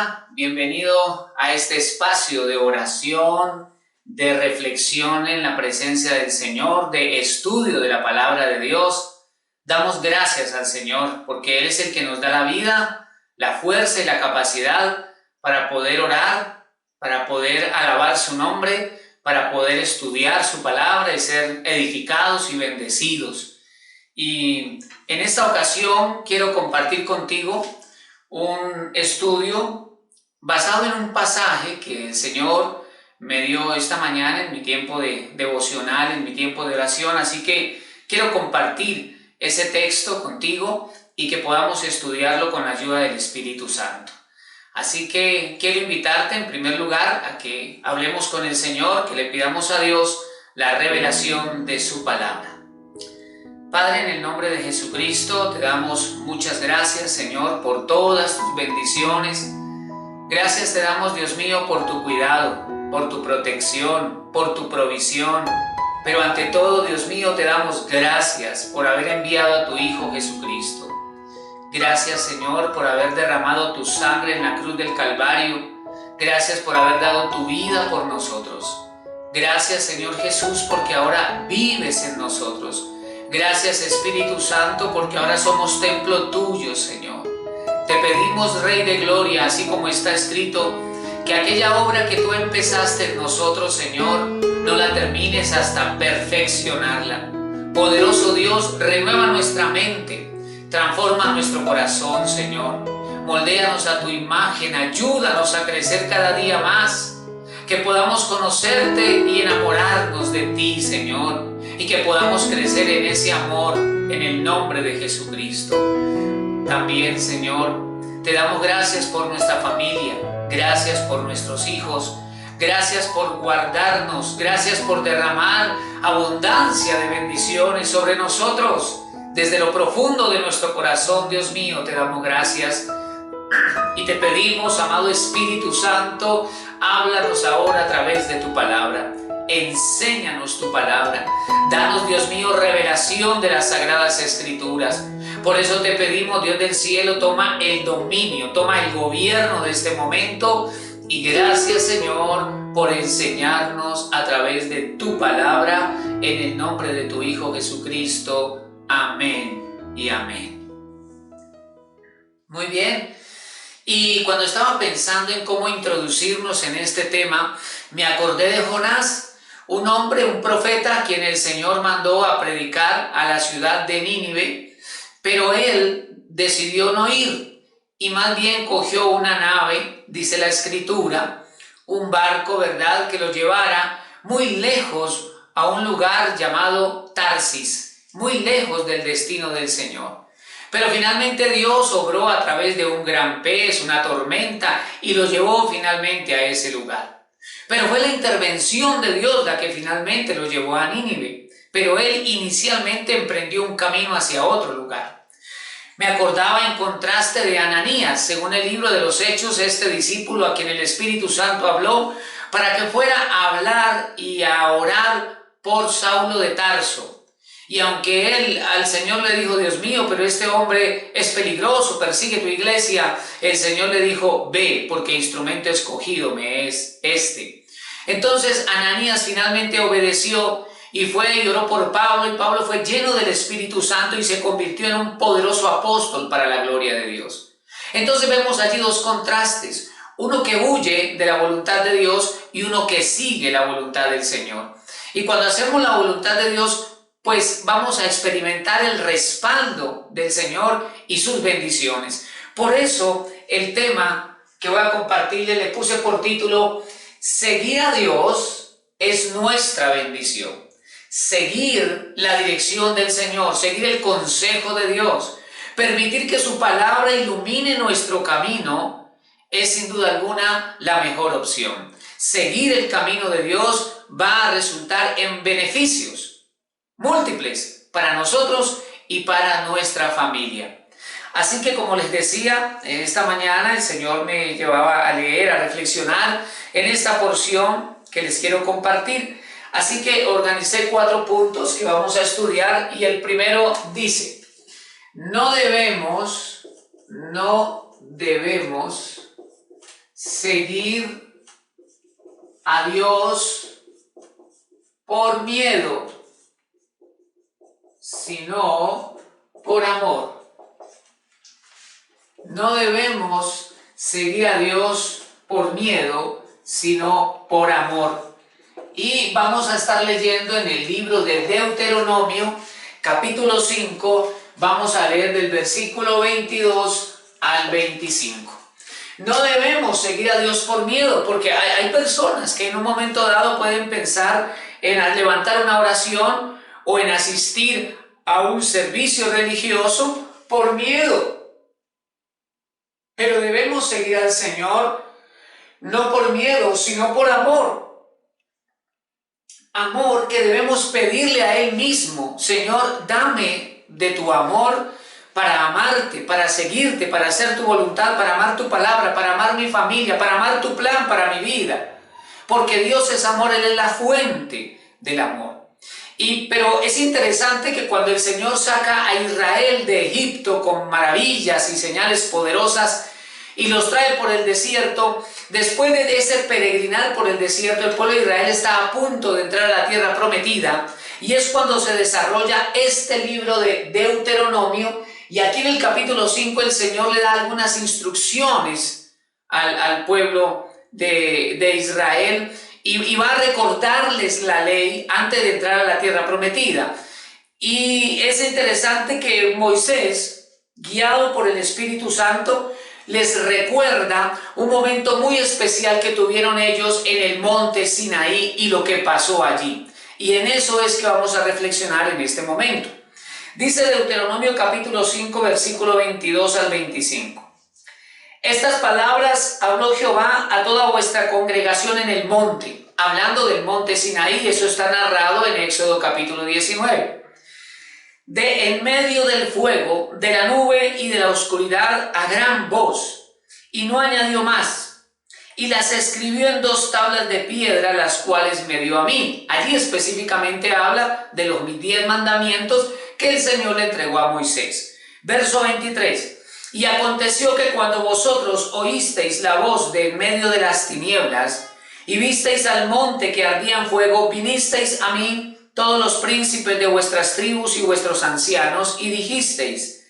Hola, bienvenido a este espacio de oración, de reflexión en la presencia del Señor, de estudio de la palabra de Dios. Damos gracias al Señor porque Él es el que nos da la vida, la fuerza y la capacidad para poder orar, para poder alabar su nombre, para poder estudiar su palabra y ser edificados y bendecidos. Y en esta ocasión quiero compartir contigo un estudio basado en un pasaje que el Señor me dio esta mañana en mi tiempo de devocional, en mi tiempo de oración. Así que quiero compartir ese texto contigo y que podamos estudiarlo con la ayuda del Espíritu Santo. Así que quiero invitarte en primer lugar a que hablemos con el Señor, que le pidamos a Dios la revelación de su palabra. Padre, en el nombre de Jesucristo, te damos muchas gracias, Señor, por todas tus bendiciones. Gracias te damos, Dios mío, por tu cuidado, por tu protección, por tu provisión. Pero ante todo, Dios mío, te damos gracias por haber enviado a tu Hijo Jesucristo. Gracias, Señor, por haber derramado tu sangre en la cruz del Calvario. Gracias por haber dado tu vida por nosotros. Gracias, Señor Jesús, porque ahora vives en nosotros. Gracias, Espíritu Santo, porque ahora somos templo tuyo, Señor. Te pedimos, Rey de Gloria, así como está escrito, que aquella obra que tú empezaste en nosotros, Señor, no la termines hasta perfeccionarla. Poderoso Dios, renueva nuestra mente, transforma nuestro corazón, Señor. Moldéanos a tu imagen, ayúdanos a crecer cada día más, que podamos conocerte y enamorarnos de ti, Señor, y que podamos crecer en ese amor en el nombre de Jesucristo. También, Señor, te damos gracias por nuestra familia, gracias por nuestros hijos, gracias por guardarnos, gracias por derramar abundancia de bendiciones sobre nosotros. Desde lo profundo de nuestro corazón, Dios mío, te damos gracias. Y te pedimos, amado Espíritu Santo, háblanos ahora a través de tu palabra. Enséñanos tu palabra. Danos, Dios mío, revelación de las Sagradas Escrituras. Por eso te pedimos, Dios del cielo, toma el dominio, toma el gobierno de este momento. Y gracias, Señor, por enseñarnos a través de tu palabra, en el nombre de tu Hijo Jesucristo. Amén y amén. Muy bien. Y cuando estaba pensando en cómo introducirnos en este tema, me acordé de Jonás, un hombre, un profeta a quien el Señor mandó a predicar a la ciudad de Nínive, pero él decidió no ir y más bien cogió una nave, dice la Escritura, un barco, ¿verdad?, que lo llevara muy lejos a un lugar llamado Tarsis, muy lejos del destino del Señor. Pero finalmente Dios obró a través de un gran pez, una tormenta, y lo llevó finalmente a ese lugar. Pero fue la intervención de Dios la que finalmente lo llevó a Nínive. Pero él inicialmente emprendió un camino hacia otro lugar. Me acordaba en contraste de Ananías, según el libro de los Hechos, este discípulo a quien el Espíritu Santo habló para que fuera a hablar y a orar por Saulo de Tarso. Y aunque él al Señor le dijo, Dios mío, pero este hombre es peligroso, persigue tu iglesia, el Señor le dijo, ve, porque instrumento escogido me es este. Entonces Ananías finalmente obedeció y fue y oró por Pablo, y Pablo fue lleno del Espíritu Santo y se convirtió en un poderoso apóstol para la gloria de Dios. Entonces vemos allí dos contrastes, uno que huye de la voluntad de Dios y uno que sigue la voluntad del Señor. Y cuando hacemos la voluntad de Dios, pues vamos a experimentar el respaldo del Señor y sus bendiciones. Por eso el tema que voy a compartirle le puse por título, seguir a Dios es nuestra bendición. Seguir la dirección del Señor, seguir el consejo de Dios, permitir que su palabra ilumine nuestro camino es sin duda alguna la mejor opción. Seguir el camino de Dios va a resultar en beneficios múltiples para nosotros y para nuestra familia. Así que, como les decía, esta mañana el Señor me llevaba a leer, a reflexionar en esta porción que les quiero compartir. Así que organicé 4 puntos que vamos a estudiar y el primero dice, no debemos seguir a Dios por miedo, sino por amor. No debemos seguir a Dios por miedo, sino por amor. Y vamos a estar leyendo en el libro de Deuteronomio, capítulo 5, vamos a leer del versículo 22 al 25. No debemos seguir a Dios por miedo, porque hay personas que en un momento dado pueden pensar en levantar una oración o en asistir a un servicio religioso por miedo. Pero debemos seguir al Señor no por miedo, sino por amor. Amor que debemos pedirle a Él mismo: Señor, dame de tu amor para amarte, para seguirte, para hacer tu voluntad, para amar tu palabra, para amar mi familia, para amar tu plan para mi vida. Porque Dios es amor, Él es la fuente del amor. Pero es interesante que cuando el Señor saca a Israel de Egipto con maravillas y señales poderosas y los trae por el desierto, después de ese peregrinar por el desierto, el pueblo de Israel está a punto de entrar a la tierra prometida, y es cuando se desarrolla este libro de Deuteronomio. Y aquí en el capítulo 5 el Señor le da algunas instrucciones al pueblo de Israel y va a recordarles la ley antes de entrar a la tierra prometida. Y es interesante que Moisés, guiado por el Espíritu Santo, les recuerda un momento muy especial que tuvieron ellos en el monte Sinaí y lo que pasó allí. Y en eso es que vamos a reflexionar en este momento. Dice Deuteronomio capítulo 5, versículo 22 al 25. Estas palabras habló Jehová a toda vuestra congregación en el monte, hablando del monte Sinaí. Eso está narrado en Éxodo capítulo 19. De en medio del fuego, de la nube y de la oscuridad a gran voz, y no añadió más, y las escribió en 2 tablas de piedra, las cuales me dio a mí. Allí específicamente habla de los 10 mandamientos que el Señor le entregó a Moisés. Verso 23. Y aconteció que cuando vosotros oísteis la voz de en medio de las tinieblas, y visteis al monte que ardía en fuego, vinisteis a mí todos los príncipes de vuestras tribus y vuestros ancianos, y dijisteis: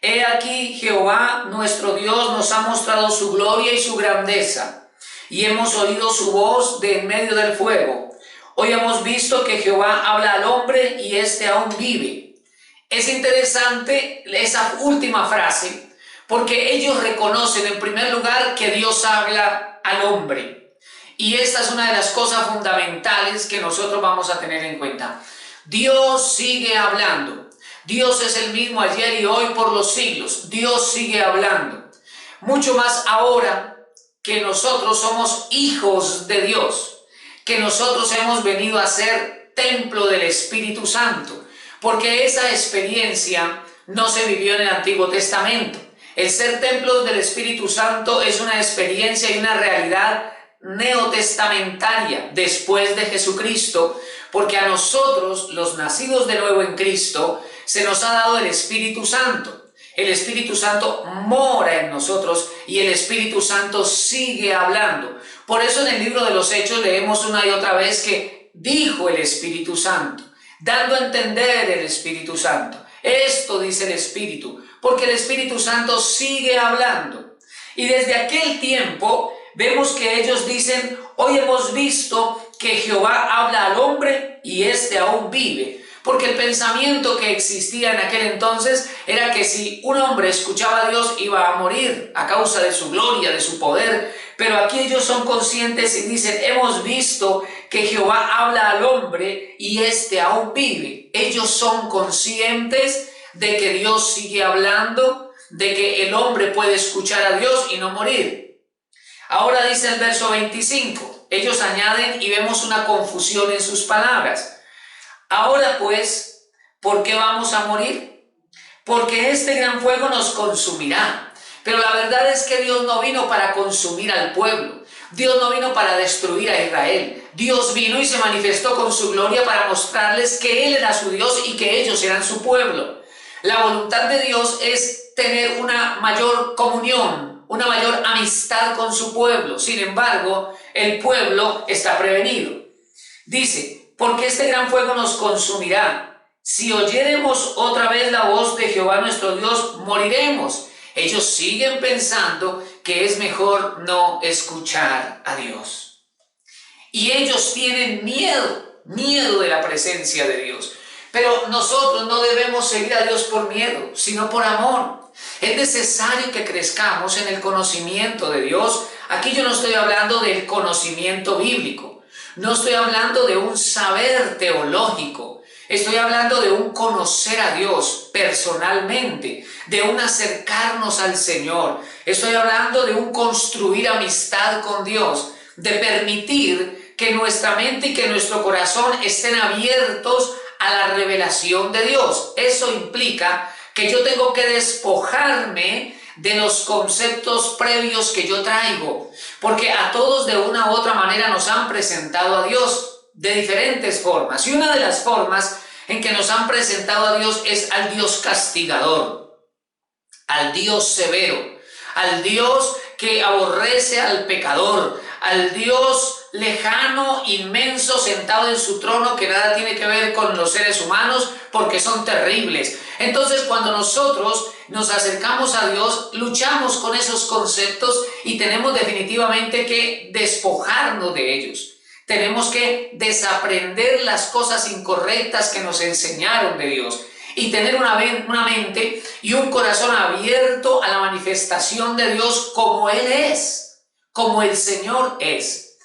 He aquí Jehová nuestro Dios nos ha mostrado su gloria y su grandeza, y hemos oído su voz de en medio del fuego. Hoy hemos visto que Jehová habla al hombre y éste aún vive. Es interesante esa última frase, porque ellos reconocen en primer lugar que Dios habla al hombre. Y esta es una de las cosas fundamentales que nosotros vamos a tener en cuenta. Dios sigue hablando. Dios es el mismo ayer y hoy por los siglos. Dios sigue hablando. Mucho más ahora que nosotros somos hijos de Dios, que nosotros hemos venido a ser templo del Espíritu Santo, porque esa experiencia no se vivió en el Antiguo Testamento. El ser templos del Espíritu Santo es una experiencia y una realidad neotestamentaria después de Jesucristo, porque a nosotros, los nacidos de nuevo en Cristo, se nos ha dado el Espíritu Santo. El Espíritu Santo mora en nosotros y el Espíritu Santo sigue hablando. Por eso en el libro de los Hechos leemos una y otra vez que dijo el Espíritu Santo, dando a entender el Espíritu Santo. Esto dice el Espíritu, porque el Espíritu Santo sigue hablando. Y desde aquel tiempo vemos que ellos dicen: hoy hemos visto que Jehová habla al hombre y éste aún vive. Porque el pensamiento que existía en aquel entonces era que si un hombre escuchaba a Dios iba a morir a causa de su gloria, de su poder. Pero aquí ellos son conscientes y dicen: hemos visto que Jehová habla al hombre y éste aún vive. Ellos son conscientes de que Dios sigue hablando, de que el hombre puede escuchar a Dios y no morir. Ahora dice el verso 25, ellos añaden y vemos una confusión en sus palabras. Ahora pues, ¿por qué vamos a morir? Porque este gran fuego nos consumirá. Pero la verdad es que Dios no vino para consumir al pueblo. Dios no vino para destruir a Israel. Dios vino y se manifestó con su gloria para mostrarles que Él era su Dios y que ellos eran su pueblo. La voluntad de Dios es tener una mayor comunión una mayor amistad con su pueblo. Sin embargo, el pueblo está prevenido. Dice, porque este gran fuego nos consumirá. Si oyéremos otra vez la voz de Jehová nuestro Dios, moriremos. Ellos siguen pensando que es mejor no escuchar a Dios. Y ellos tienen miedo de la presencia de Dios. Pero nosotros no debemos seguir a Dios por miedo, sino por amor. Es necesario que crezcamos en el conocimiento de Dios. Aquí yo no estoy hablando del conocimiento bíblico. No estoy hablando de un saber teológico. Estoy hablando de un conocer a Dios personalmente, de un acercarnos al Señor. Estoy hablando de un construir amistad con Dios, de permitir que nuestra mente y que nuestro corazón estén abiertos a la revelación de Dios. Eso implica que yo tengo que despojarme de los conceptos previos que yo traigo, porque a todos de una u otra manera nos han presentado a Dios de diferentes formas, y una de las formas en que nos han presentado a Dios es al Dios castigador, al Dios severo, al Dios que aborrece al pecador, al Dios lejano, inmenso, sentado en su trono, que nada tiene que ver con los seres humanos porque son terribles. Entonces, cuando nosotros nos acercamos a Dios, luchamos con esos conceptos y tenemos definitivamente que despojarnos de ellos. Tenemos que desaprender las cosas incorrectas que nos enseñaron de Dios y tener una mente y un corazón abierto a la manifestación de Dios como Él es, como el Señor es.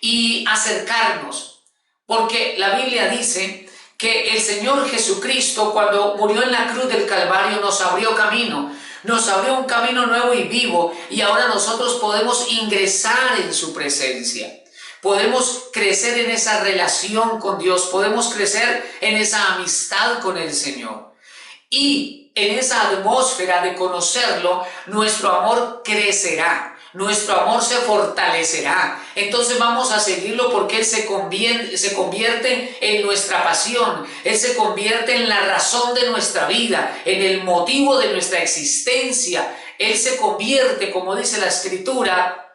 Y acercarnos, porque la Biblia dice que el Señor Jesucristo, cuando murió en la cruz del Calvario, nos abrió camino, nos abrió un camino nuevo y vivo, y ahora nosotros podemos ingresar en su presencia. Podemos crecer en esa relación con Dios, podemos crecer en esa amistad con el Señor. Y en esa atmósfera de conocerlo, nuestro amor crecerá. Nuestro amor se fortalecerá. Entonces vamos a seguirlo porque Él se convierte en nuestra pasión. Él se convierte en la razón de nuestra vida, en el motivo de nuestra existencia. Él se convierte, como dice la Escritura,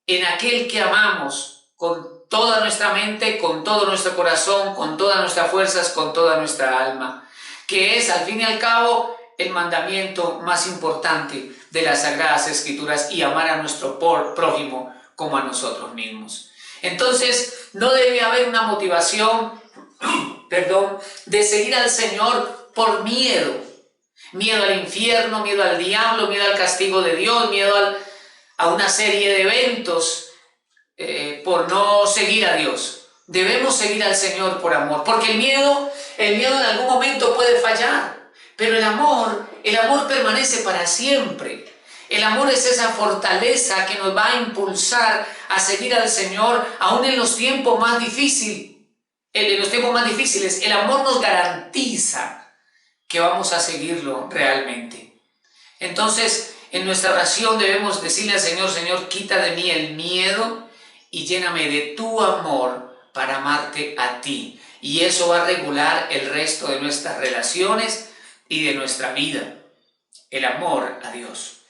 en aquel que amamos con toda nuestra mente, con todo nuestro corazón, con todas nuestras fuerzas, con toda nuestra alma. Que es, al fin y al cabo, el mandamiento más importante de las Sagradas Escrituras, y amar a nuestro prójimo como a nosotros mismos. Entonces, no debe haber una motivación, de seguir al Señor por miedo. Miedo al infierno, miedo al diablo, miedo al castigo de Dios, miedo a una serie de eventos por no seguir a Dios. Debemos seguir al Señor por amor, porque el miedo en algún momento puede fallar. Pero el amor permanece para siempre. El amor es esa fortaleza que nos va a impulsar a seguir al Señor aún en los tiempos más difíciles. El amor nos garantiza que vamos a seguirlo realmente. Entonces, en nuestra oración debemos decirle al Señor: Señor, quita de mí el miedo y lléname de tu amor para amarte a ti. Y eso va a regular el resto de nuestras relaciones y de nuestra vida, el amor a Dios.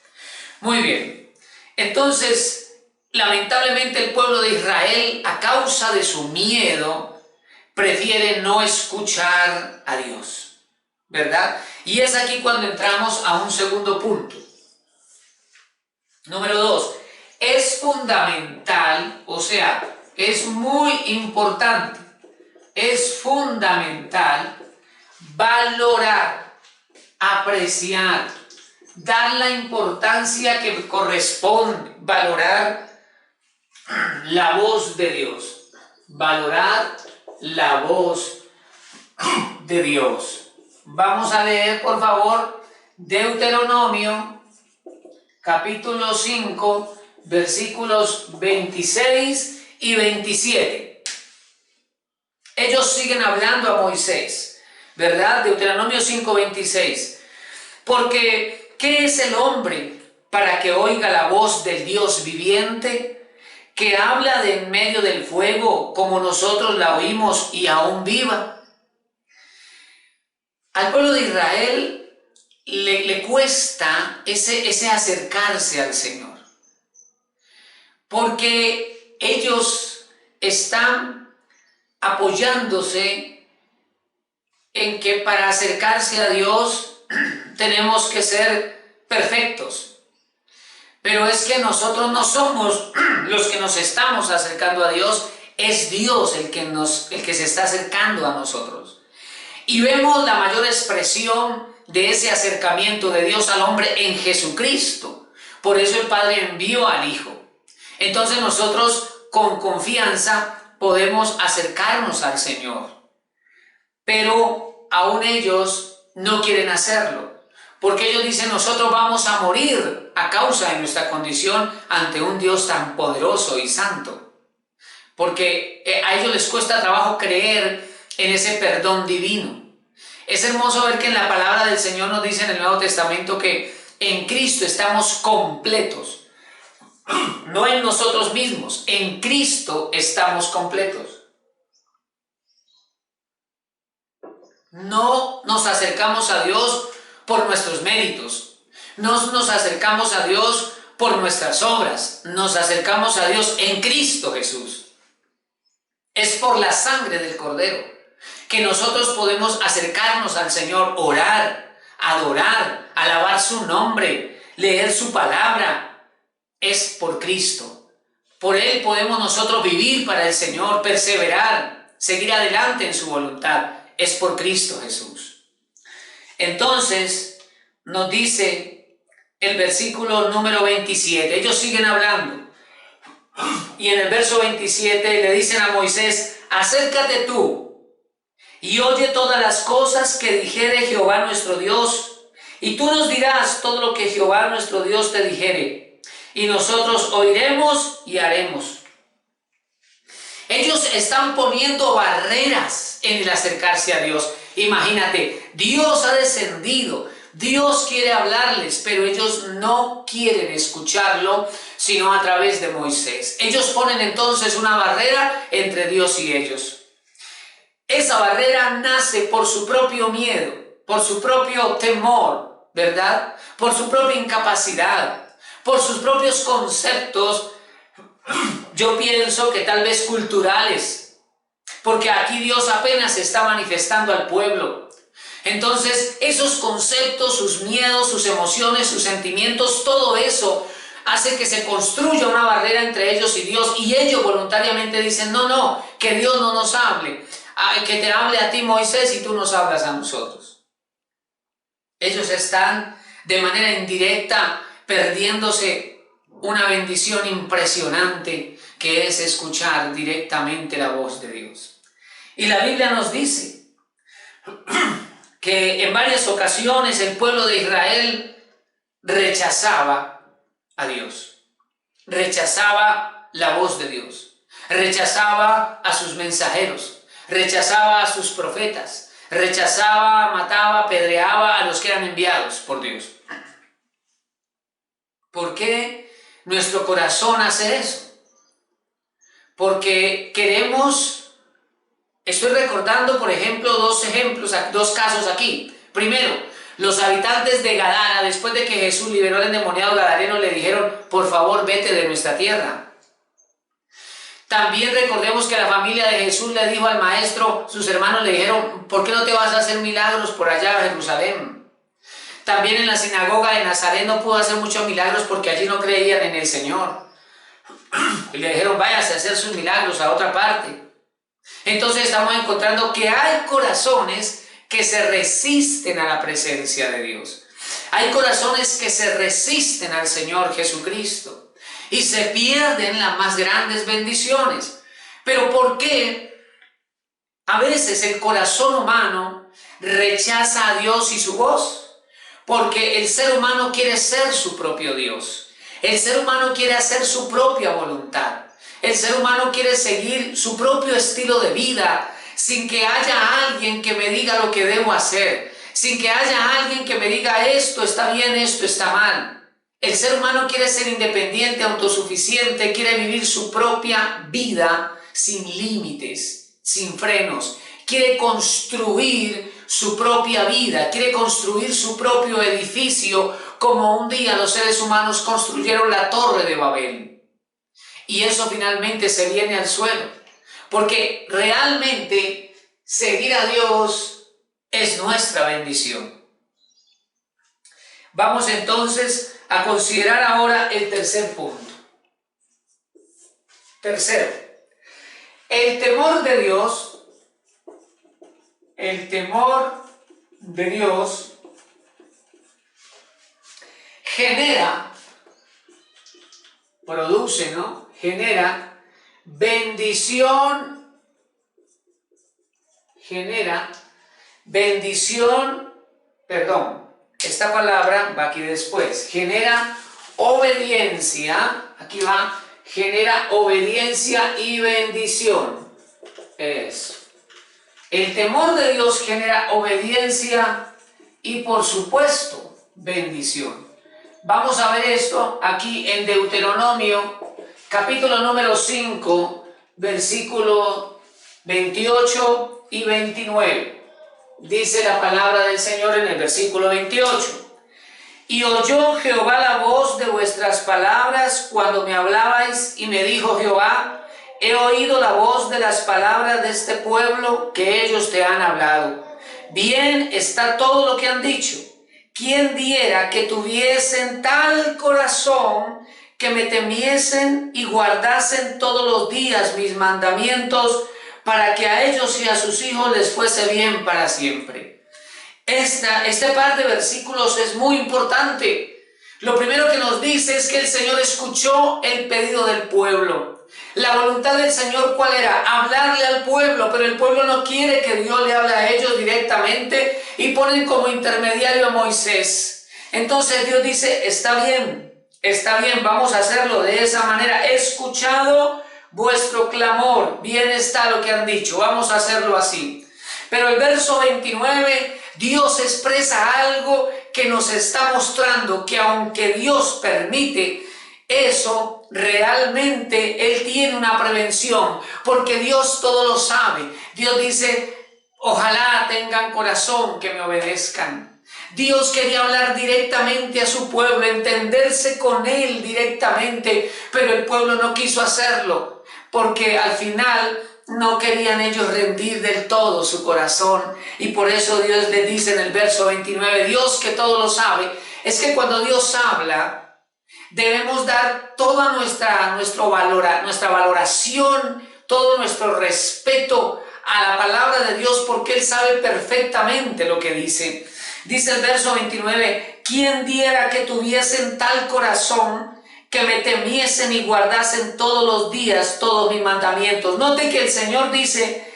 Muy bien, entonces lamentablemente el pueblo de Israel, a causa de su miedo, prefiere no escuchar a Dios, ¿verdad? Y es aquí cuando entramos a un segundo punto. Número 2, es fundamental, o sea, es muy importante, es fundamental valorar, apreciar, dar la importancia que corresponde, valorar la voz de Dios, valorar la voz de Dios. Vamos a leer, por favor, Deuteronomio, capítulo 5, versículos 26 y 27. Ellos siguen hablando a Moisés, ¿verdad? Deuteronomio 5:26. Porque, ¿qué es el hombre para que oiga la voz del Dios viviente, que habla de en medio del fuego como nosotros la oímos y aún viva? Al pueblo de Israel le cuesta ese acercarse al Señor. porque ellos están apoyándose en que para acercarse a Dios tenemos que ser perfectos. Pero es que nosotros no somos los que nos estamos acercando a Dios, es Dios el que se está acercando a nosotros. Y vemos la mayor expresión de ese acercamiento de Dios al hombre en Jesucristo. Por eso el Padre envió al Hijo. Entonces nosotros con confianza podemos acercarnos al Señor. Pero aún ellos no quieren hacerlo, porque ellos dicen: nosotros vamos a morir a causa de nuestra condición ante un Dios tan poderoso y santo. Porque a ellos les cuesta trabajo creer en ese perdón divino. Es hermoso ver que en la palabra del Señor nos dice en el Nuevo Testamento que en Cristo estamos completos. No en nosotros mismos, en Cristo estamos completos. No nos acercamos a Dios por nuestros méritos, no nos acercamos a Dios por nuestras obras, nos acercamos a Dios en Cristo Jesús. Es por la sangre del Cordero que nosotros podemos acercarnos al Señor, orar, adorar, alabar su nombre, leer su palabra. Es por Cristo. Por Él podemos nosotros vivir para el Señor, perseverar, seguir adelante en su voluntad. Es por Cristo Jesús. Entonces nos dice el versículo número 27. Ellos siguen hablando. Y en el verso 27 le dicen a Moisés: acércate tú y oye todas las cosas que dijere Jehová nuestro Dios, y tú nos dirás todo lo que Jehová nuestro Dios te dijere, y nosotros oiremos y haremos. Ellos están poniendo barreras en el acercarse a Dios. Imagínate, Dios ha descendido, Dios quiere hablarles, pero ellos no quieren escucharlo, sino a través de Moisés. Ellos ponen entonces una barrera entre Dios y ellos. Esa barrera nace por su propio miedo, por su propio temor, ¿verdad? Por su propia incapacidad, por sus propios conceptos, yo pienso que tal vez culturales, porque aquí Dios apenas se está manifestando al pueblo. Entonces, esos conceptos, sus miedos, sus emociones, sus sentimientos, todo eso hace que se construya una barrera entre ellos y Dios, y ellos voluntariamente dicen: no, que Dios no nos hable, que te hable a ti, Moisés, y tú nos hablas a nosotros. Ellos están de manera indirecta perdiéndose una bendición impresionante, que es escuchar directamente la voz de Dios. Y la Biblia nos dice que en varias ocasiones el pueblo de Israel rechazaba a Dios, rechazaba la voz de Dios, rechazaba a sus mensajeros, rechazaba a sus profetas, rechazaba, mataba, apedreaba a los que eran enviados por Dios. ¿Por qué nuestro corazón hace eso? Porque queremos, estoy recordando por ejemplo dos casos aquí. Primero, los habitantes de Gadara, después de que Jesús liberó al endemoniado gadareno, le dijeron: por favor, vete de nuestra tierra. También recordemos que la familia de Jesús le dijo al maestro, sus hermanos le dijeron: ¿por qué no te vas a hacer milagros por allá a Jerusalén? También en la sinagoga de Nazaret no pudo hacer muchos milagros porque allí no creían en el Señor. Y le dijeron: váyase a hacer sus milagros a otra parte. Entonces estamos encontrando que hay corazones que se resisten a la presencia de Dios. Hay corazones que se resisten al Señor Jesucristo y se pierden las más grandes bendiciones. ¿Pero por qué a veces el corazón humano rechaza a Dios y su voz? Porque el ser humano quiere ser su propio Dios. El ser humano quiere hacer su propia voluntad. El ser humano quiere seguir su propio estilo de vida sin que haya alguien que me diga lo que debo hacer, sin que haya alguien que me diga: esto está bien, esto está mal. El ser humano quiere ser independiente, autosuficiente, quiere vivir su propia vida sin límites, sin frenos. Quiere construir su propia vida, quiere construir su propio edificio, como un día los seres humanos construyeron la Torre de Babel. Y eso finalmente se viene al suelo, porque realmente seguir a Dios es nuestra bendición. Vamos entonces a considerar ahora el tercer punto. Tercero, el temor de Dios, genera bendición, esta palabra va aquí después, genera obediencia, aquí va, genera obediencia y bendición. Eso. El temor de Dios genera obediencia y, por supuesto, bendición. Vamos a ver esto aquí en Deuteronomio, capítulo número 5, versículos 28 y 29. Dice la palabra del Señor en el versículo 28. Y oyó Jehová la voz de vuestras palabras cuando me hablabais, y me dijo Jehová: he oído la voz de las palabras de este pueblo que ellos te han hablado. Bien está todo lo que han dicho. ¿Quién diera que tuviesen tal corazón que me temiesen y guardasen todos los días mis mandamientos, para que a ellos y a sus hijos les fuese bien para siempre? Este par de versículos es muy importante. Lo primero que nos dice es que el Señor escuchó el pedido del pueblo. La voluntad del Señor, ¿cuál era? Hablarle al pueblo, pero el pueblo no quiere que Dios le hable a ellos directamente y ponen como intermediario a Moisés. Entonces Dios dice: está bien, vamos a hacerlo de esa manera. He escuchado vuestro clamor, bien está lo que han dicho, vamos a hacerlo así. Pero el verso 29, Dios expresa algo que nos está mostrando que aunque Dios permite eso, realmente Él tiene una prevención, porque Dios todo lo sabe. Dios dice: ojalá tengan corazón que me obedezcan. Dios quería hablar directamente a su pueblo, entenderse con él directamente, pero el pueblo no quiso hacerlo, porque al final no querían ellos rendir del todo su corazón. Y por eso Dios les dice en el verso 29, Dios que todo lo sabe, es que cuando Dios habla, debemos dar toda nuestra valoración, todo nuestro respeto a la palabra de Dios, porque Él sabe perfectamente lo que dice. Dice el verso 29, ¿quién diera que tuviesen tal corazón que me temiesen y guardasen todos los días todos mis mandamientos? Note que el Señor dice: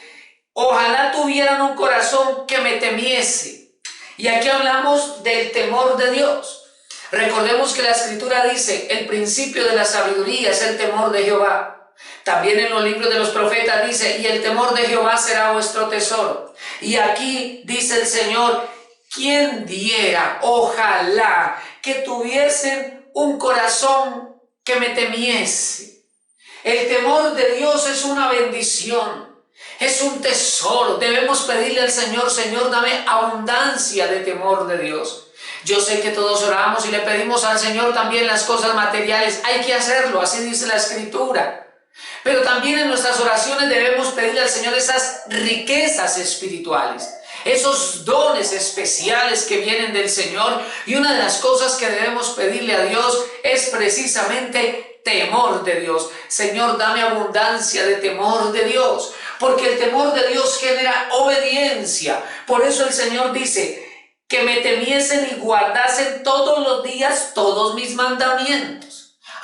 ojalá tuvieran un corazón que me temiese. Y aquí hablamos del temor de Dios. Recordemos que la Escritura dice: el principio de la sabiduría es el temor de Jehová. También en los libros de los profetas dice: y el temor de Jehová será vuestro tesoro. Y aquí dice el Señor: ¿quién diera, ojalá, que tuviesen un corazón que me temiese? El temor de Dios es una bendición, es un tesoro. Debemos pedirle al Señor: Señor, dame abundancia de temor de Dios. Yo sé que todos oramos y le pedimos al Señor también las cosas materiales. Hay que hacerlo, así dice la Escritura. Pero también en nuestras oraciones debemos pedirle al Señor esas riquezas espirituales, esos dones especiales que vienen del Señor. Y una de las cosas que debemos pedirle a Dios es precisamente temor de Dios. Señor, dame abundancia de temor de Dios, porque el temor de Dios genera obediencia. Por eso el Señor dice: que me temiesen y guardasen todos los días todos mis mandamientos.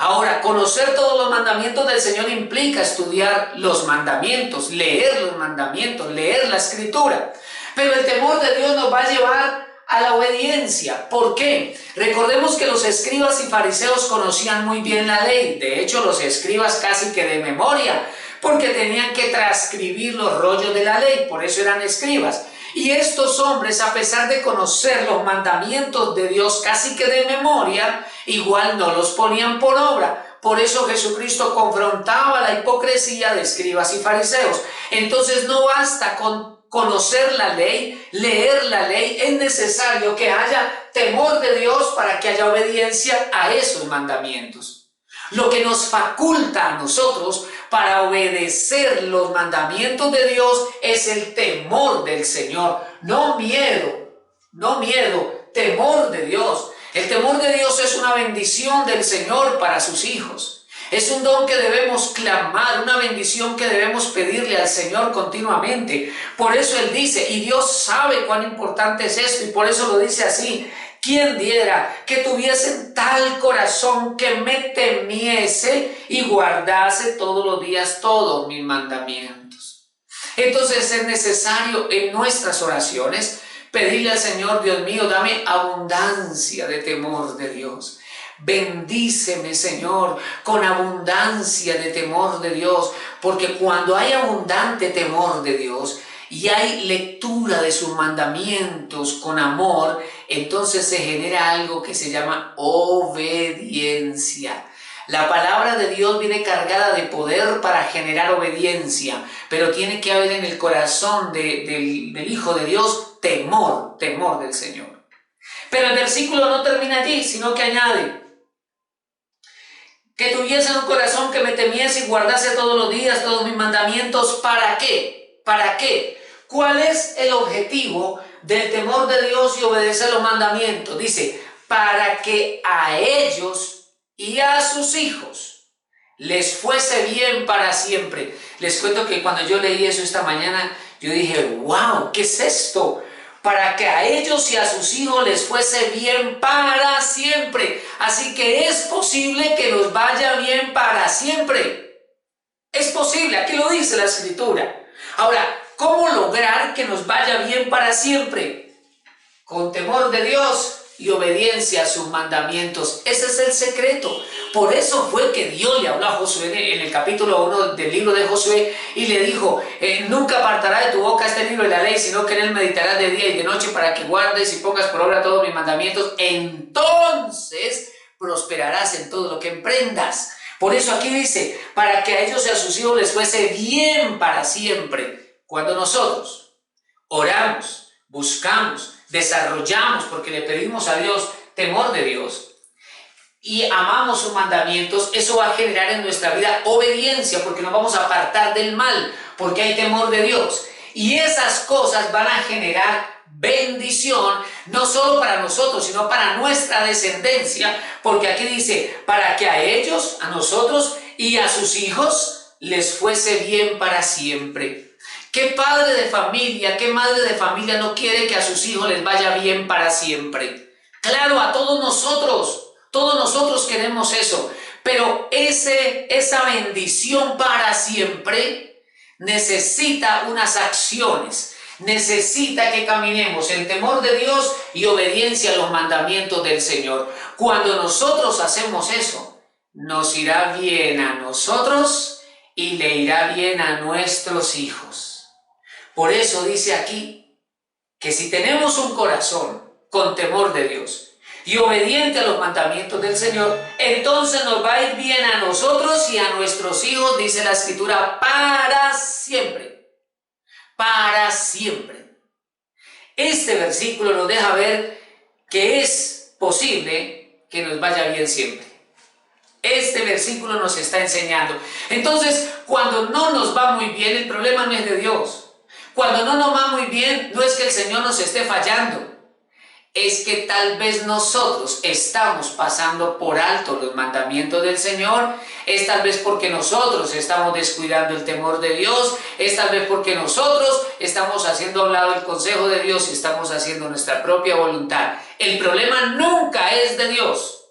Ahora, conocer todos los mandamientos del Señor implica estudiar los mandamientos, leer los mandamientos, leer la Escritura. Pero el temor de Dios nos va a llevar a la obediencia. ¿Por qué? Recordemos que los escribas y fariseos conocían muy bien la ley. De hecho, los escribas casi que de memoria, porque tenían que transcribir los rollos de la ley, por eso eran escribas. Y estos hombres, a pesar de conocer los mandamientos de Dios casi que de memoria, igual no los ponían por obra. Por eso Jesucristo confrontaba la hipocresía de escribas y fariseos. Entonces no basta con conocer la ley, leer la ley, es necesario que haya temor de Dios para que haya obediencia a esos mandamientos. Lo que nos faculta a nosotros para obedecer los mandamientos de Dios es el temor del Señor, no miedo, no miedo, temor de Dios. El temor de Dios es una bendición del Señor para sus hijos. Es un don que debemos clamar, una bendición que debemos pedirle al Señor continuamente. Por eso Él dice, y Dios sabe cuán importante es esto, y por eso lo dice así: ¿quién diera que tuviesen tal corazón que me temiese y guardase todos los días todos mis mandamientos? Entonces es necesario en nuestras oraciones pedirle al Señor: Dios mío, dame abundancia de temor de Dios. Bendíceme, Señor, con abundancia de temor de Dios, porque cuando hay abundante temor de Dios y hay lectura de sus mandamientos con amor, entonces se genera algo que se llama obediencia. La palabra de Dios viene cargada de poder para generar obediencia, pero tiene que haber en el corazón del Hijo de Dios temor del Señor. Pero el versículo no termina allí, sino que añade: que tuviesen un corazón que me temiese y guardase todos los días todos mis mandamientos. ¿Para qué? ¿Para qué? ¿Cuál es el objetivo del temor de Dios y obedecer los mandamientos? Dice, para que a ellos y a sus hijos les fuese bien para siempre. Les cuento que cuando yo leí eso esta mañana, yo dije, wow, ¿qué es esto? Para que a ellos y a sus hijos les fuese bien para siempre. Así que es posible que nos vaya bien para siempre. Es posible, aquí lo dice la Escritura. Ahora, ¿cómo lograr que nos vaya bien para siempre? Con temor de Dios y obediencia a sus mandamientos. Ese es el secreto. Por eso fue que Dios le habló a Josué en el capítulo 1 del libro de Josué y le dijo: nunca apartará de tu boca este libro de la ley, sino que en él meditarás de día y de noche, para que guardes y pongas por obra todos mis mandamientos. Entonces prosperarás en todo lo que emprendas. Por eso aquí dice, para que a ellos y a sus hijos les fuese bien para siempre. Cuando nosotros oramos, buscamos, desarrollamos, porque le pedimos a Dios temor de Dios y amamos sus mandamientos, eso va a generar en nuestra vida obediencia, porque nos vamos a apartar del mal, porque hay temor de Dios. Y esas cosas van a generar bendición, no solo para nosotros, sino para nuestra descendencia, porque aquí dice, para que a ellos, a nosotros y a sus hijos les fuese bien para siempre. ¿Qué padre de familia, qué madre de familia no quiere que a sus hijos les vaya bien para siempre? Claro, a todos nosotros queremos eso, pero esa bendición para siempre necesita unas acciones, necesita que caminemos en temor de Dios y obediencia a los mandamientos del Señor. Cuando nosotros hacemos eso, nos irá bien a nosotros y le irá bien a nuestros hijos. Por eso dice aquí que si tenemos un corazón con temor de Dios y obediente a los mandamientos del Señor, entonces nos va a ir bien a nosotros y a nuestros hijos, dice la Escritura, para siempre. Para siempre. Este versículo nos deja ver que es posible que nos vaya bien siempre. Este versículo nos está enseñando. Entonces, cuando no nos va muy bien, el problema no es de Dios. Cuando no nos va muy bien, no es que el Señor nos esté fallando. Es que tal vez nosotros estamos pasando por alto los mandamientos del Señor. Es tal vez porque nosotros estamos descuidando el temor de Dios. Es tal vez porque nosotros estamos haciendo a un lado el consejo de Dios y estamos haciendo nuestra propia voluntad. El problema nunca es de Dios.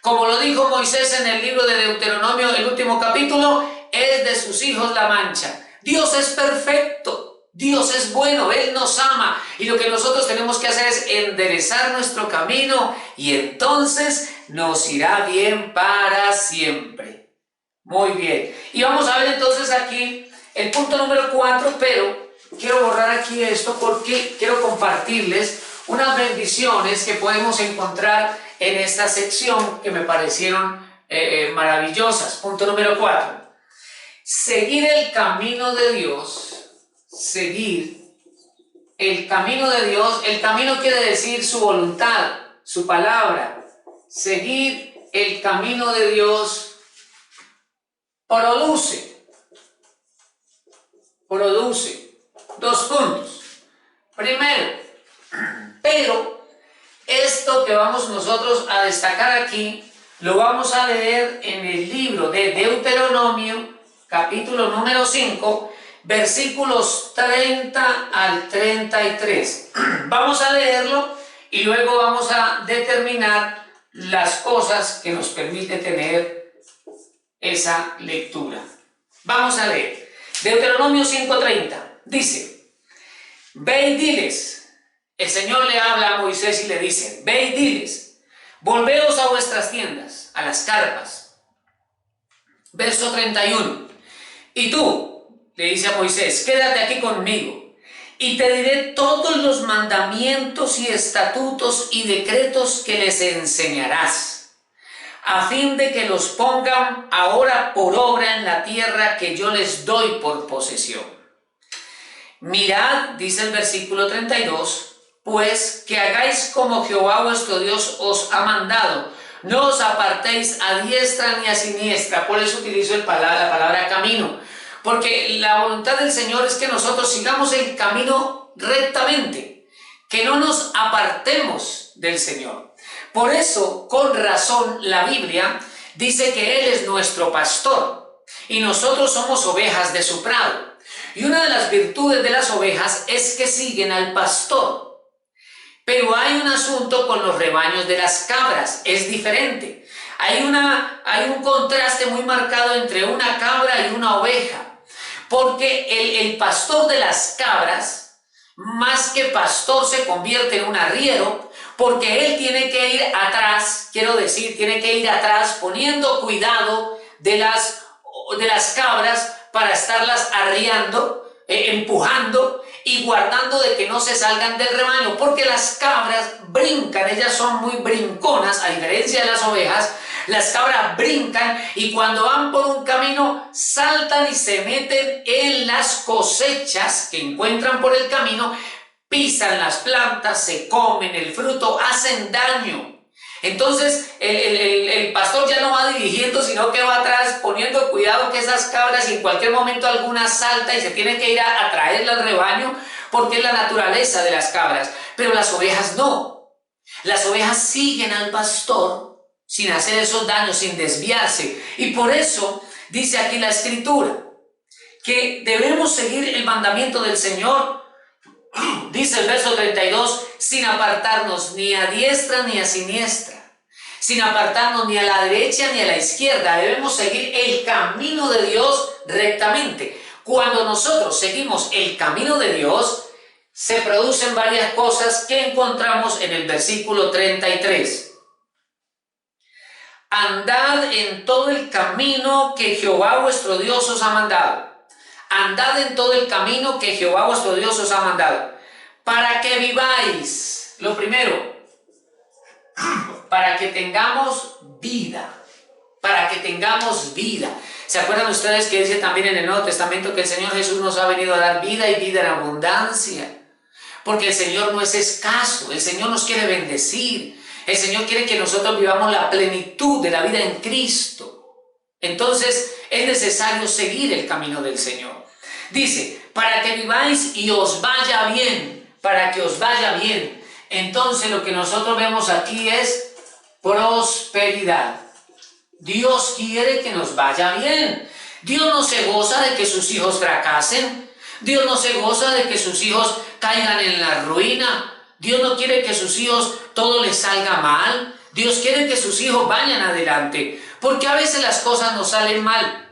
Como lo dijo Moisés en el libro de Deuteronomio, el último capítulo, es de sus hijos la mancha. Dios es perfecto. Dios es bueno, Él nos ama y lo que nosotros tenemos que hacer es enderezar nuestro camino y entonces nos irá bien para siempre. Muy bien. Y vamos a ver entonces aquí el punto número 4, pero quiero borrar aquí esto porque quiero compartirles unas bendiciones que podemos encontrar en esta sección que me parecieron maravillosas. Punto número 4. Seguir el camino de Dios. Seguir el camino de Dios. El camino quiere decir su voluntad, su palabra. Seguir el camino de Dios produce. Dos puntos. Primero, pero esto que vamos nosotros a destacar aquí, lo vamos a leer en el libro de Deuteronomio, capítulo número 5, versículos 30 al 33. Vamos a leerlo y luego vamos a determinar las cosas que nos permite tener esa lectura. Vamos a leer. Deuteronomio 5:30 dice: ve y diles, el Señor le habla a Moisés y le dice, ve y diles, volveos a vuestras tiendas, a las carpas. Verso 31, y tú, le dice a Moisés, quédate aquí conmigo, y te diré todos los mandamientos y estatutos y decretos que les enseñarás, a fin de que los pongan ahora por obra en la tierra que yo les doy por posesión. Mirad, dice el versículo 32, pues que hagáis como Jehová vuestro Dios os ha mandado, no os apartéis a diestra ni a siniestra. Por eso utilizo la palabra camino, porque la voluntad del Señor es que nosotros sigamos el camino rectamente, que no nos apartemos del Señor. Por eso, con razón, la Biblia dice que Él es nuestro pastor y nosotros somos ovejas de su prado. Y una de las virtudes de las ovejas es que siguen al pastor. Pero hay un asunto con los rebaños de las cabras, es diferente. Hay un contraste muy marcado entre una cabra y una oveja, porque el pastor de las cabras, más que pastor, se convierte en un arriero, porque él tiene que ir atrás, tiene que ir atrás poniendo cuidado de las cabras para estarlas arriando, empujando y guardando de que no se salgan del rebaño, porque las cabras brincan, ellas son muy brinconas, a diferencia de las ovejas. Las cabras brincan y cuando van por un camino saltan y se meten en las cosechas que encuentran por el camino, pisan las plantas, se comen el fruto, hacen daño. Entonces el pastor ya no va dirigiendo, sino que va atrás poniendo cuidado que esas cabras, y en cualquier momento alguna salta y se tiene que ir a traerla al rebaño, porque es la naturaleza de las cabras. Pero las ovejas no. Las ovejas siguen al pastor sin hacer esos daños, sin desviarse. Y por eso dice aquí la Escritura que debemos seguir el mandamiento del Señor. Dice el verso 32, sin apartarnos ni a diestra ni a siniestra, sin apartarnos ni a la derecha ni a la izquierda. Debemos seguir el camino de Dios rectamente. Cuando nosotros seguimos el camino de Dios, se producen varias cosas que encontramos en el versículo 33. Andad en todo el camino que Jehová vuestro Dios os ha mandado. Andad en todo el camino que Jehová vuestro Dios os ha mandado, para que viváis. Lo primero, para que tengamos vida. Para que tengamos vida. ¿Se acuerdan ustedes que dice también en el Nuevo Testamento que el Señor Jesús nos ha venido a dar vida y vida en abundancia? Porque el Señor no es escaso, el Señor nos quiere bendecir. El Señor quiere que nosotros vivamos la plenitud de la vida en Cristo. Entonces es necesario seguir el camino del Señor. Dice, para que viváis y os vaya bien, para que os vaya bien. Entonces lo que nosotros vemos aquí es prosperidad. Dios quiere que nos vaya bien. Dios no se goza de que sus hijos fracasen. Dios no se goza de que sus hijos caigan en la ruina. Dios no quiere que sus hijos todo les salga mal. Dios quiere que sus hijos vayan adelante. Porque a veces las cosas nos salen mal.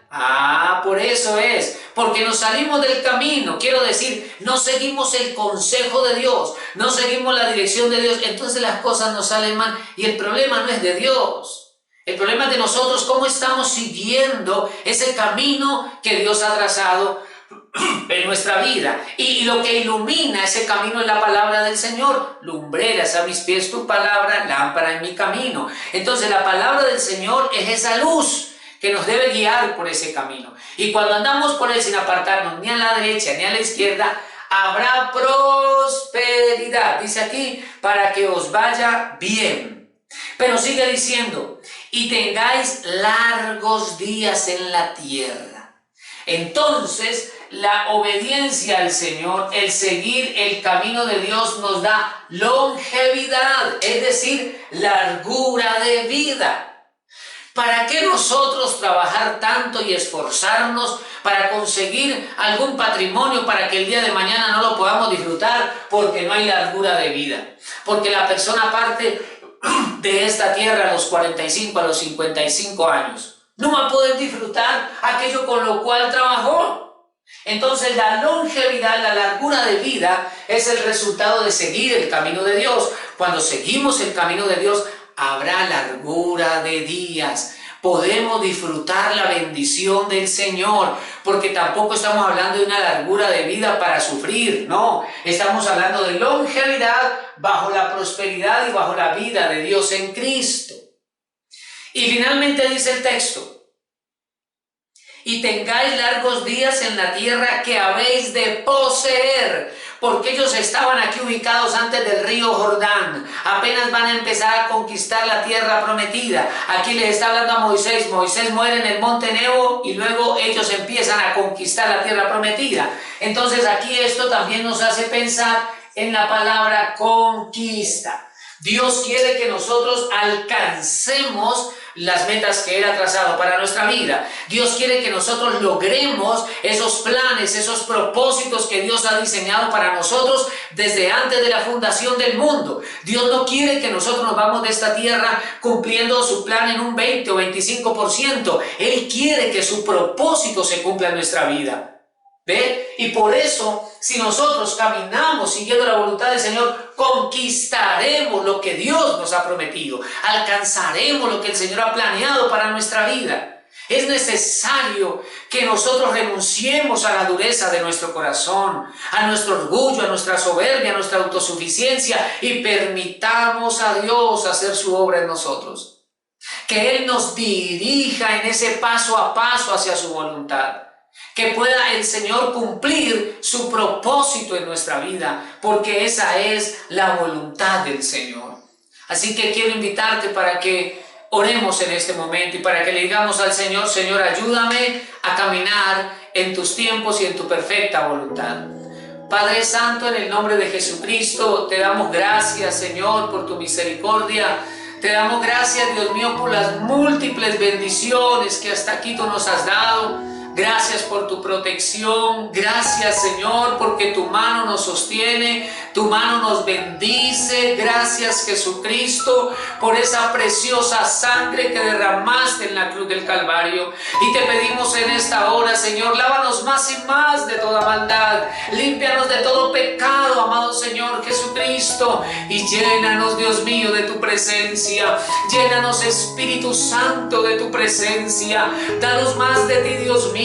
Por eso es. Porque nos salimos del camino. Quiero decir, no seguimos el consejo de Dios. No seguimos la dirección de Dios. Entonces las cosas nos salen mal. Y el problema no es de Dios. El problema es de nosotros, cómo estamos siguiendo ese camino que Dios ha trazado en nuestra vida. Y lo que ilumina ese camino es la palabra del Señor. Lumbreras a mis pies tu palabra, lámpara en mi camino. Entonces la palabra del Señor es esa luz que nos debe guiar por ese camino. Y cuando andamos por él sin apartarnos ni a la derecha ni a la izquierda, habrá prosperidad. Dice aquí, para que os vaya bien. Pero sigue diciendo, y tengáis largos días en la tierra. Entonces, la obediencia al Señor, el seguir el camino de Dios nos da longevidad, es decir, largura de vida. ¿Para qué nosotros trabajar tanto y esforzarnos para conseguir algún patrimonio para que el día de mañana no lo podamos disfrutar porque no hay largura de vida? Porque la persona parte de esta tierra a los 45, a los 55 años. No va a poder disfrutar aquello con lo cual trabajó. Entonces la longevidad, la largura de vida es el resultado de seguir el camino de Dios. Cuando seguimos el camino de Dios, habrá largura de días. Podemos disfrutar la bendición del Señor, porque tampoco estamos hablando de una largura de vida para sufrir, no. Estamos hablando de longevidad bajo la prosperidad y bajo la vida de Dios en Cristo. Y finalmente dice el texto: y tengáis largos días en la tierra que habéis de poseer, porque ellos estaban aquí ubicados antes del río Jordán, apenas van a empezar a conquistar la tierra prometida. Aquí les está hablando a Moisés. Moisés muere en el monte Nebo y luego ellos empiezan a conquistar la tierra prometida. Entonces aquí esto también nos hace pensar en la palabra conquista. Dios quiere que nosotros alcancemos las metas que Él ha trazado para nuestra vida. Dios quiere que nosotros logremos esos planes, esos propósitos que Dios ha diseñado para nosotros desde antes de la fundación del mundo. Dios no quiere que nosotros nos vamos de esta tierra cumpliendo su plan en un 20 o 25%. Él quiere que su propósito se cumpla en nuestra vida. ¿Ve? Y por eso, si nosotros caminamos siguiendo la voluntad del Señor, conquistaremos lo que Dios nos ha prometido, alcanzaremos lo que el Señor ha planeado para nuestra vida. Es necesario que nosotros renunciemos a la dureza de nuestro corazón, a nuestro orgullo, a nuestra soberbia, a nuestra autosuficiencia, y permitamos a Dios hacer su obra en nosotros. Que Él nos dirija en ese paso a paso hacia su voluntad. Que pueda el Señor cumplir su propósito en nuestra vida, porque esa es la voluntad del Señor. Así que quiero invitarte para que oremos en este momento y para que le digamos al Señor: Señor, ayúdame a caminar en tus tiempos y en tu perfecta voluntad. Padre Santo, en el nombre de Jesucristo, te damos gracias, Señor, por tu misericordia. Te damos gracias, Dios mío, por las múltiples bendiciones que hasta aquí tú nos has dado. Gracias por tu protección. Gracias, Señor, porque tu mano nos sostiene, tu mano nos bendice. Gracias, Jesucristo, por esa preciosa sangre que derramaste en la cruz del Calvario. Y te pedimos en esta hora, Señor, lávanos más y más de toda maldad. Límpianos de todo pecado, amado Señor Jesucristo. Y llénanos, Dios mío, de tu presencia. Llénanos, Espíritu Santo, de tu presencia. Danos más de ti, Dios mío.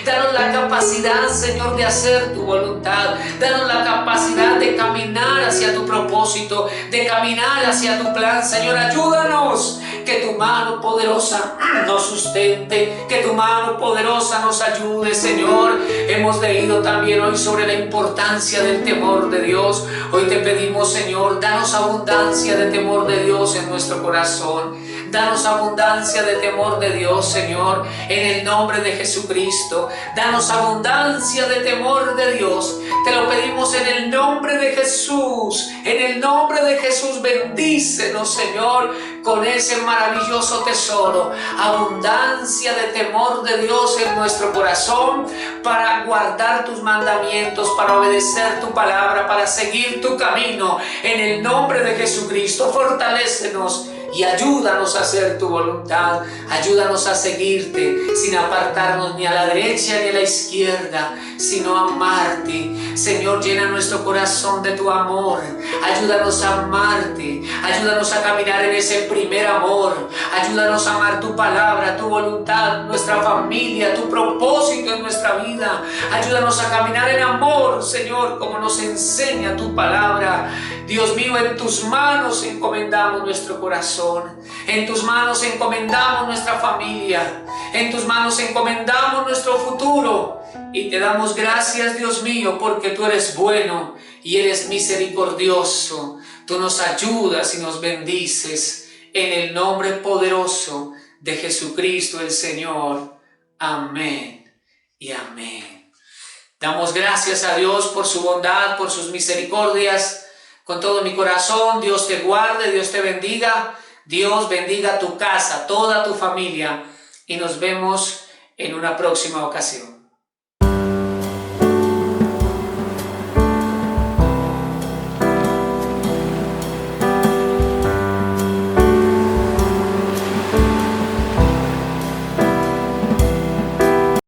Danos la capacidad, Señor, de hacer tu voluntad. Danos la capacidad de caminar hacia tu propósito, de caminar hacia tu plan. Señor, ayúdanos. Que tu mano poderosa nos sustente, que tu mano poderosa nos ayude, Señor. Hemos leído también hoy sobre la importancia del temor de Dios. Hoy te pedimos, Señor, danos abundancia de temor de Dios en nuestro corazón. Danos abundancia de temor de Dios, Señor, en el nombre de Jesucristo. Danos abundancia de temor de Dios. Te lo pedimos en el nombre de Jesús. En el nombre de Jesús, bendícenos, Señor, con ese maravilloso tesoro. Abundancia de temor de Dios en nuestro corazón para guardar tus mandamientos, para obedecer tu palabra, para seguir tu camino. En el nombre de Jesucristo, fortalécenos y ayúdanos a hacer tu voluntad. Ayúdanos a seguirte sin apartarnos ni a la derecha ni a la izquierda, sino amarte. Señor, llena nuestro corazón de tu amor. Ayúdanos a amarte. Ayúdanos a caminar en ese primer amor. Ayúdanos a amar tu palabra, tu voluntad, nuestra familia, tu propósito en nuestra vida. Ayúdanos a caminar en amor, Señor, como nos enseña tu palabra. Dios mío, en tus manos encomendamos nuestro corazón. En tus manos encomendamos nuestra familia. En tus manos encomendamos nuestro futuro. Y te damos gracias, Dios mío, porque tú eres bueno y eres misericordioso. Tú nos ayudas y nos bendices. en el nombre poderoso de Jesucristo el Señor. Amén y amén. Damos gracias a Dios por su bondad, por sus misericordias. Con todo mi corazón, Dios te guarde, Dios te bendiga. Dios bendiga tu casa, toda tu familia. Y nos vemos en una próxima ocasión.